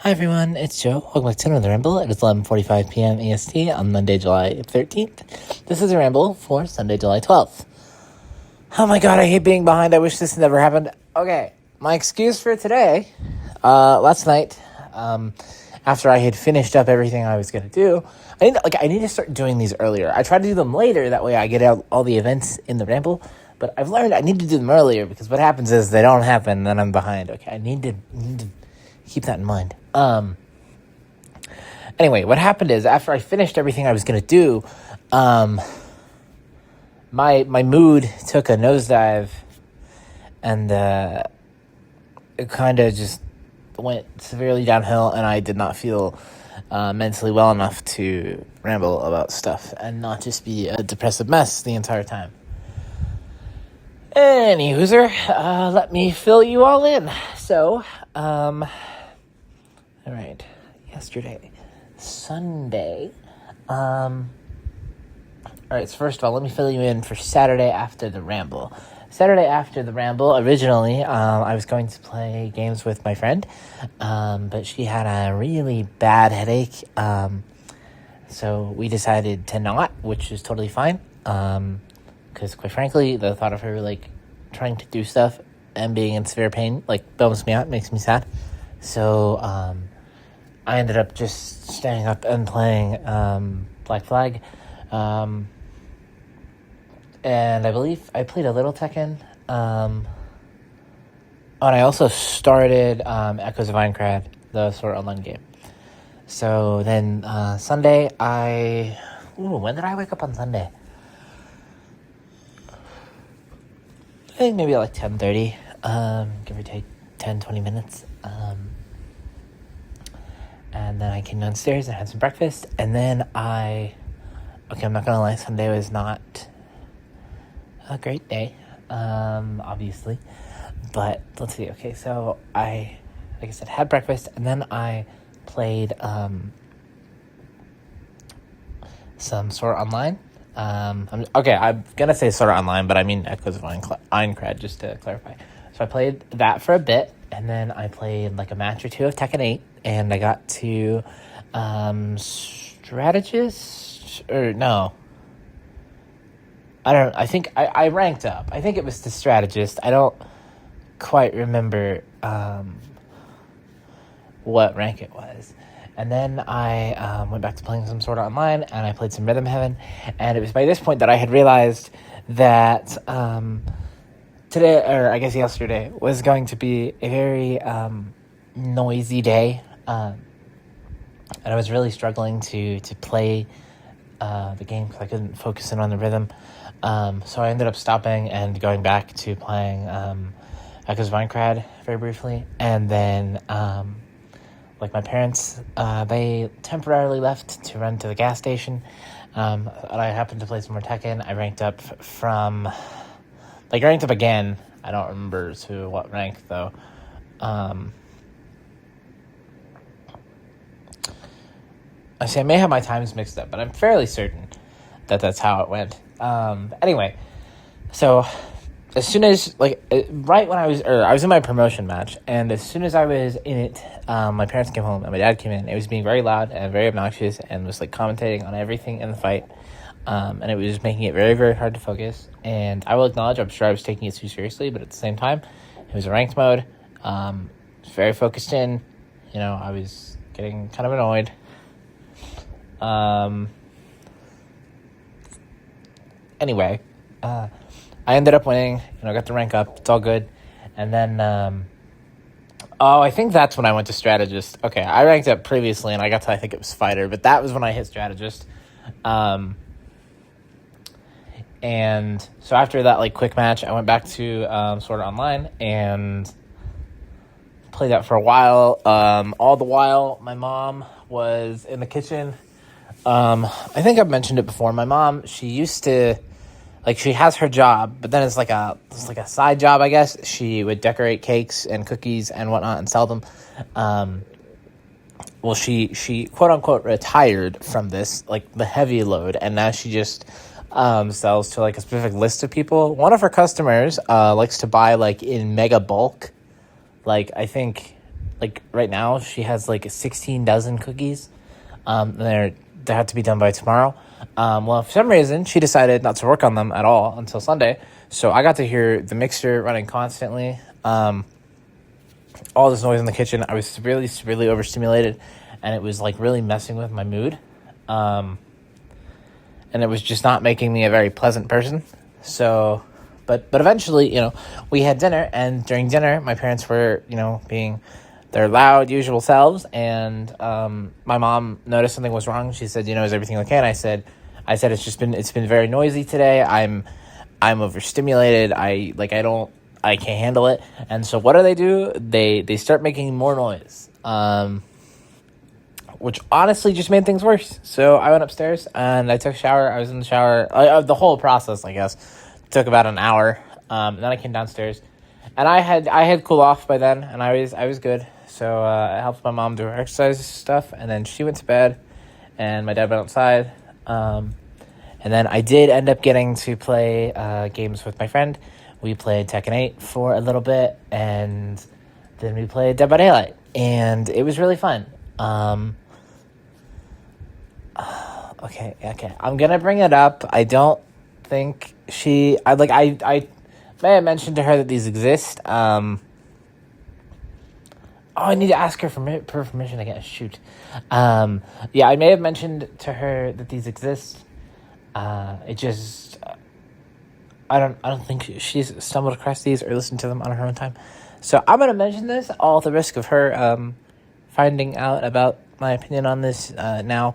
Hi everyone, it's Joe. Welcome back to another Ramble. It is 11:45 p.m. EST on Monday, July 13th. This is a Ramble for Sunday, July 12th. Oh my god, I hate being behind. I wish this never happened. Okay, my excuse for today, last night, after I had finished up everything I was going to do, I need to start doing these earlier. I try to do them later, that way I get out all the events in the Ramble, but I've learned I need to do them earlier, because what happens is they don't happen, and then I'm behind. Okay, I need to keep that in mind. Anyway, what happened is after I finished everything I was going to do, my mood took a nosedive, and it kind of just went severely downhill, and I did not feel mentally well enough to ramble about stuff and not just be a depressive mess the entire time. Any hooser, let me fill you all in. So, all right, yesterday, Sunday, all right, so first of all, let me fill you in for Saturday after the Ramble. Saturday after the Ramble, originally, I was going to play games with my friend, but she had a really bad headache, so we decided to not, which is totally fine, because quite frankly, the thought of her, trying to do stuff and being in severe pain, bums me out, makes me sad. So, I ended up just staying up and playing Black Flag, and I believe I played a little Tekken, and I also started Echoes of Aincrad, the Sword Art Online game. So then Sunday, when did I wake up on Sunday? I think maybe 10:30, give or take 10-20 minutes. And then I came downstairs and had some breakfast, and then I'm not gonna lie, Sunday was not a great day, obviously, but let's see. Okay, so I, like I said, had breakfast, and then I played some Sword Art Online. I'm gonna say Sword Art Online, but I mean Echoes of Aincrad, just to clarify. So I played that for a bit, and then I played a match or two of Tekken 8, and I got to Strategist, or no. I think I ranked up. I think it was to Strategist. I don't quite remember what rank it was. And then I went back to playing some Sword Art Online, and I played some Rhythm Heaven, and it was by this point that I had realized that today, or I guess yesterday, was going to be a very noisy day, and I was really struggling to play the game because I couldn't focus in on the rhythm. So I ended up stopping and going back to playing Echoes of Aincrad very briefly, and then my parents, they temporarily left to run to the gas station, and I happened to play some more Tekken. I ranked up from, I ranked up again. I don't remember to what rank, though. I may have my times mixed up, but I'm fairly certain that that's how it went. Anyway, so as soon as, right when I was in my promotion match, and as soon as I was in it, my parents came home, and my dad came in. It was being very loud and very obnoxious, and was, commentating on everything in the fight, and it was making it very, very hard to focus, and I will acknowledge, I'm sure I was taking it too seriously, but at the same time, it was a ranked mode, was very focused in, I was getting kind of annoyed. Anyway, I ended up winning, got the rank up, it's all good, and then, I think that's when I went to Strategist. Okay, I ranked up previously, and I got to, I think it was Fighter, but that was when I hit Strategist, and so after that, quick match, I went back to, Sword Art Online, and played that for a while. All the while, my mom was in the kitchen. I think I've mentioned it before. My mom, she used to, she has her job, but then it's like a side job, I guess. She would decorate cakes and cookies and whatnot and sell them. She quote unquote retired from this, the heavy load, and now she just sells to a specific list of people. One of her customers likes to buy in mega bulk. I think like right now she has like 16 dozen cookies. They have to be done by tomorrow. Well, for some reason she decided not to work on them at all until Sunday. So I got to hear the mixer running constantly. All this noise in the kitchen. I was severely overstimulated, and it was like really messing with my mood. And it was just not making me a very pleasant person. So, but eventually, we had dinner, and during dinner, my parents were, being their loud, usual selves, and my mom noticed something was wrong. She said, "Is everything okay?" And I said, it's been very noisy today. I'm overstimulated. I can't handle it. And so what do? They start making more noise, which honestly just made things worse. So I went upstairs and I took a shower. I was in the shower. The whole process, I guess, took about an hour. And then I came downstairs, and I had cooled off by then, and I was good. So I helped my mom do her exercise stuff, and then she went to bed, and my dad went outside. And then I did end up getting to play games with my friend. We played Tekken 8 for a little bit, and then we played Dead by Daylight, and it was really fun. Okay. I'm gonna bring it up. I don't think I may have mentioned to her that these exist. I need to ask her for permission again. Shoot. Yeah, I may have mentioned to her that these exist. It just, I don't think she's stumbled across these or listened to them on her own time. So I'm gonna mention this, all at the risk of her finding out about my opinion on this now.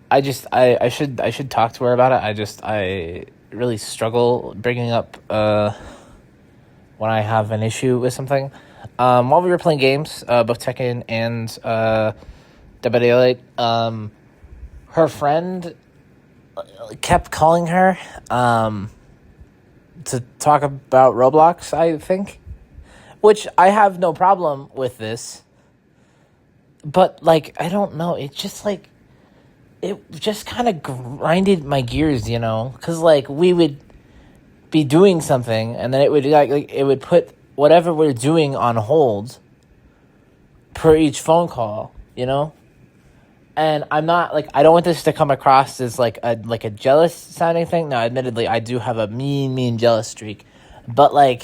I should talk to her about it. I really struggle bringing up when I have an issue with something. While we were playing games, both Tekken and Dead by Daylight, her friend kept calling her to talk about Roblox, I think, which I have no problem with this, but I don't know, it just kind of grinded my gears, because we would be doing something, and then it would it would put whatever we're doing on hold per each phone call, And I'm not I don't want this to come across as a jealous sounding thing. No, admittedly, I do have a mean jealous streak, but I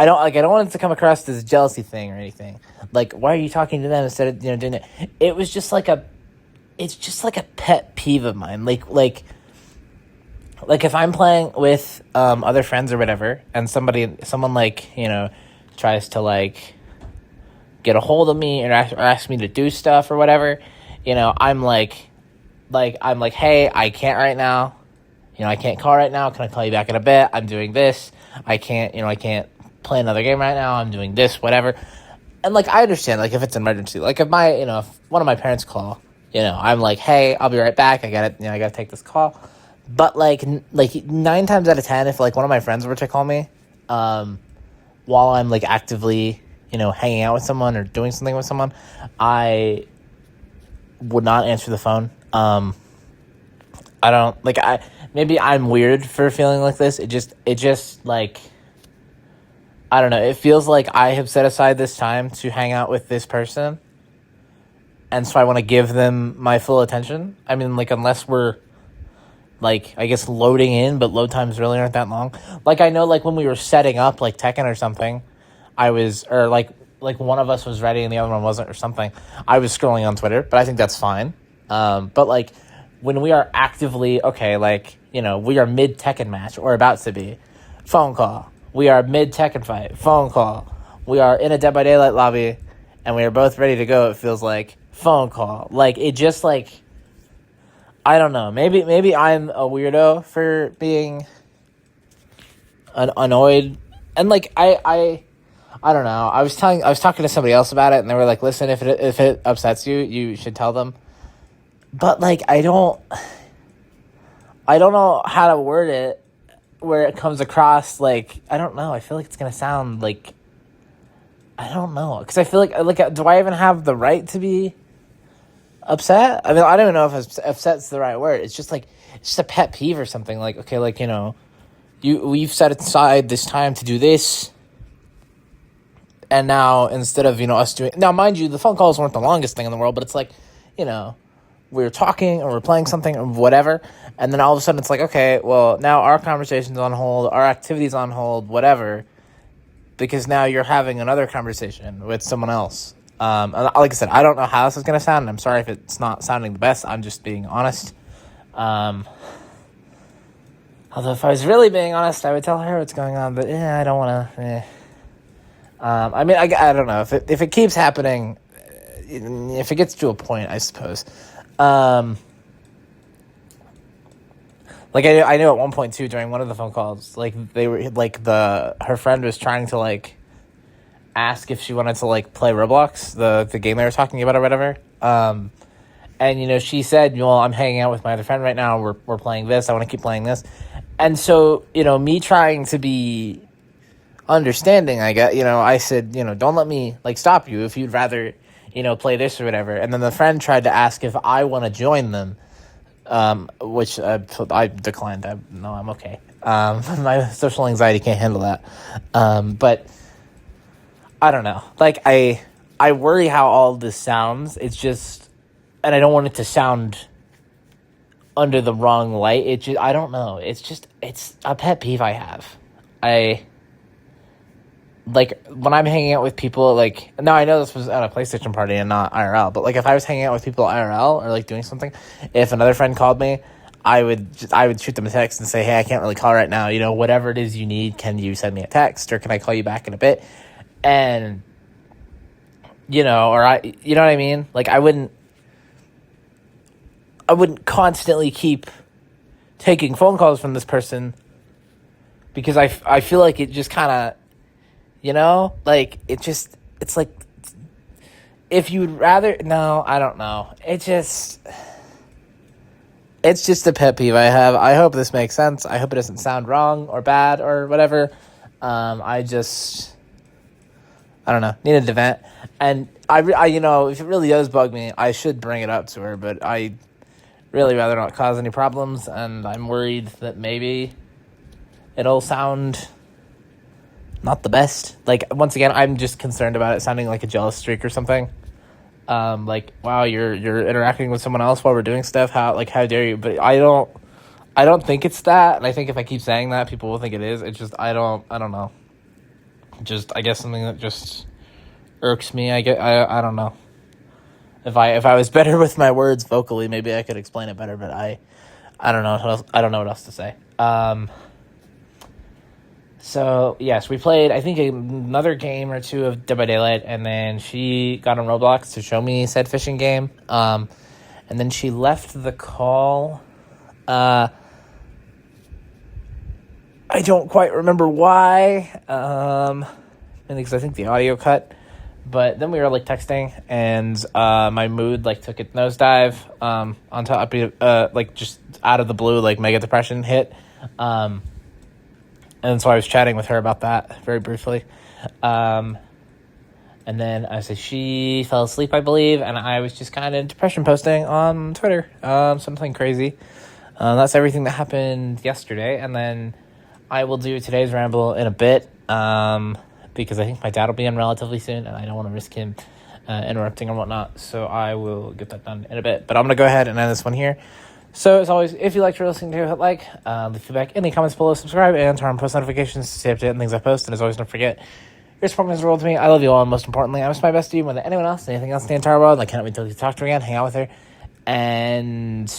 don't want it to come across as a jealousy thing or anything. Why are you talking to them instead of doing it? It was just it's just a pet peeve of mine. If I'm playing with other friends or whatever, and someone tries to get a hold of me or ask me to do stuff or whatever, I'm hey, I can't right now. I can't call right now. Can I call you back in a bit? I'm doing this. I can't play another game right now. I'm doing this, whatever. And I understand if it's an emergency. If if one of my parents call, I'm hey, I'll be right back. I gotta take this call. But 9 times out of 10, if one of my friends were to call me, while I'm actively, hanging out with someone or doing something with someone, I would not answer the phone. I don't maybe I'm weird for feeling like this. It just I don't know. It feels like I have set aside this time to hang out with this person, and so I want to give them my full attention. I mean, unless we're I guess loading in, but load times really aren't that long. I know when we were setting up Tekken or something, I was or one of us was ready and the other one wasn't or something. I was scrolling on Twitter, but I think that's fine. But when we are actively we are mid Tekken match or about to be, phone call. We are mid Tekken fight, phone call. We are in a Dead by Daylight lobby, and we are both ready to go. It feels phone call. It just I don't know. Maybe I'm a weirdo for being annoyed, and I don't know. I was talking to somebody else about it, and they were "Listen, if it upsets you, you should tell them." But I don't know how to word it where it comes across I don't know. I feel it's gonna sound I don't know, because I feel do I even have the right to be upset? I mean, I don't even know if upset's the right word. It's just it's just a pet peeve or something. Okay, we've set aside this time to do this, And now, instead of, us doing... Now, mind you, the phone calls weren't the longest thing in the world, but it's like, we were talking or we're playing something or whatever, and then all of a sudden it's like, okay, well, now our conversation's on hold, our activity's on hold, whatever, because now you're having another conversation with someone else. And like I said, I don't know how this is going to sound, and I'm sorry if it's not sounding the best. I'm just being honest. Although if I was really being honest, I would tell her what's going on, but I don't want to... I mean, I don't know. If it keeps happening, if it gets to a point, I suppose. Like, I knew at one point, too, during one of the phone calls, like, they were, like, her friend was trying to, like, ask if she wanted to, like, play Roblox, the game they were talking about or whatever. And, she said, well, I'm hanging out with my other friend right now. We're playing this. I want to keep playing this. And so, me trying to be understanding, I said, don't let me, like, stop you if you'd rather, play this or whatever. And then the friend tried to ask if I want to join them, which I declined. No, I'm okay. My social anxiety can't handle that. But I don't know. Like, I worry how all this sounds. It's just, and I don't want it to sound under the wrong light. I don't know. It's a pet peeve I have. Like, when I'm hanging out with people, like, now I know this was at a PlayStation party and not IRL, but, like, if I was hanging out with people IRL or, like, doing something, if another friend called me, I would shoot them a text and say, hey, I can't really call right now, whatever it is you need, can you send me a text, or can I call you back in a bit? And, or you know what I mean? Like, I wouldn't constantly keep taking phone calls from this person, because I feel like it just kind of, like, it's like, if you'd rather, no, I don't know. It's just a pet peeve I have. I hope this makes sense. I hope it doesn't sound wrong or bad or whatever. I don't know, needed to vent. And I if it really does bug me, I should bring it up to her, but I really rather not cause any problems, and I'm worried that maybe it'll sound not the best. Like, once again, I'm just concerned about it sounding like a jealous streak or something. Like, wow, you're interacting with someone else while we're doing stuff. How dare you? But I don't think it's that. And I think if I keep saying that, people will think it is. It's just, I don't know. Just, I guess something that just irks me. I don't know. If I was better with my words vocally, maybe I could explain it better. But I don't know. I don't know what else to say. So, yes, we played, I think, another game or two of Dead by Daylight, and then she got on Roblox to show me said fishing game, and then she left the call. I don't quite remember why, mainly because I think the audio cut, but then we were, like, texting, and my mood, like, took a nosedive, on top, like, just out of the blue, like, mega depression hit, and so I was chatting with her about that very briefly. And then I said she fell asleep, I believe, and I was just kind of depression posting on Twitter. Something crazy. That's everything that happened yesterday. And then I will do today's ramble in a bit, because I think my dad will be in relatively soon, and I don't want to risk him interrupting or whatnot. So I will get that done in a bit. But I'm going to go ahead and end this one here. So, as always, if you liked what you're listening to, hit like, leave feedback in the comments below, subscribe, and turn on post notifications to stay updated on things I post. And as always, don't forget, your support means the world to me. I love you all, and most importantly, I wish my best to you more than anyone else, anything else in the entire world. I can't wait until you talk to her again, hang out with her, and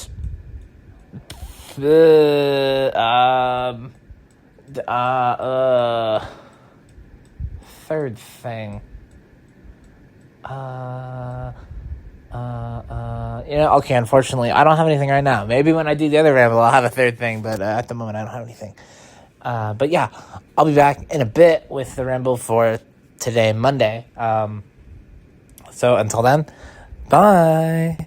third thing. Okay, unfortunately, I don't have anything right now. Maybe when I do the other ramble, I'll have a third thing, but at the moment, I don't have anything. But yeah, I'll be back in a bit with the ramble for today, Monday. So until then, bye.